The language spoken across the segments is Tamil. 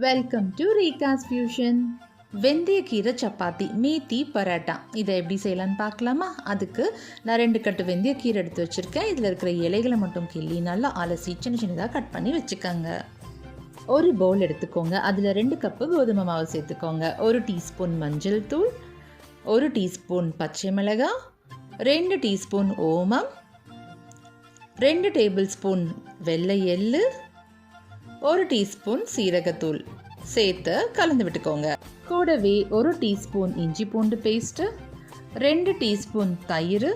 Welcome to ரீகாஸ் fusion. வெந்தய கீரை சப்பாத்தி, மேத்தி பரோட்டா, இதை எப்படி செய்யலான்னு பார்க்கலாமா? அதுக்கு நான் 2 கட்டு வெந்தய கீரை எடுத்து வச்சுருக்கேன். இதில் இருக்கிற இலைகளை மட்டும் கிள்ளி நல்லா அலசி சின்ன சின்னதாக கட் பண்ணி வச்சுக்கோங்க. ஒரு பவுல் எடுத்துக்கோங்க. அதில் 2 கப்பு கோதுமை மாவு சேர்த்துக்கோங்க. 1 டீஸ்பூன் மஞ்சள் தூள், 1 டீஸ்பூன் பச்சை மிளகாய், 2 டீஸ்பூன் ஓமம், 2 டேபிள் ஸ்பூன் வெள்ளை எள்ளு, 1 டீஸ்பூன் சீரகத்தூள் சேர்த்து கலந்து விட்டுக்கோங்க. கூடவே 1 டீஸ்பூன் இஞ்சி பூண்டு பேஸ்ட்டு, 2 டீஸ்பூன் தயிர்,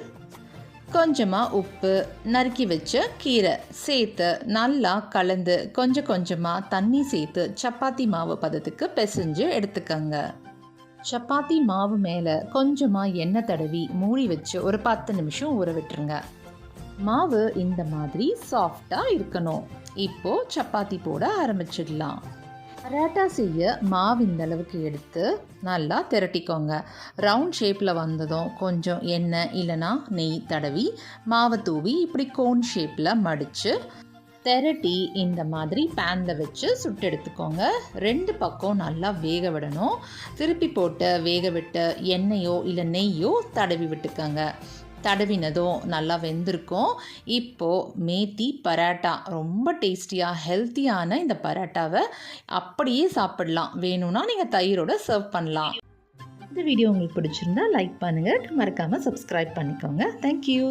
கொஞ்சமாக உப்பு, நறுக்கி வச்ச கீரை சேர்த்து நல்லா கலந்து கொஞ்சம் கொஞ்சமாக தண்ணி சேர்த்து சப்பாத்தி மாவு பதத்துக்கு பிசைஞ்சு எடுத்துக்கோங்க. சப்பாத்தி மாவு மேலே கொஞ்சமாக எண்ணெய் தடவி மூடி வச்சு ஒரு 10 நிமிஷம் ஊற விட்டுருங்க. மாவு இந்த மாதிரி சாஃப்டாக இருக்கணும். இப்போது சப்பாத்தி போட ஆரம்பிச்சிடலாம். பரோட்டா செய்ய மாவு இந்த அளவுக்கு எடுத்து நல்லா திரட்டிக்கோங்க. ரவுண்ட் ஷேப்பில் வந்ததும் கொஞ்சம் எண்ணெய் இல்லைனா நெய் தடவி மாவை தூவி இப்படி கோன் ஷேப்பில் மடித்து திரட்டி இந்த மாதிரி பேனில் வச்சு சுட்டு எடுத்துக்கோங்க. 2 பக்கம் நல்லா வேக விடணும். திருப்பி போட்டு வேக விட்டு எண்ணெயோ இல்லை நெய்யோ தடவி விட்டுக்கோங்க. தடவினதும் நல்லா வெந்திருக்கும். இப்போது மேத்தி பரோட்டா, ரொம்ப டேஸ்டியாக ஹெல்த்தியான இந்த பரோட்டாவை அப்படியே சாப்பிடலாம். வேணும்னா நீங்கள் தயிரோட சர்வ் பண்ணலாம். இந்த வீடியோ உங்களுக்கு பிடிச்சிருந்தா லைக் பண்ணுங்கள், மறக்காமல் சப்ஸ்கிரைப் பண்ணிக்கோங்க. தேங்க்யூ.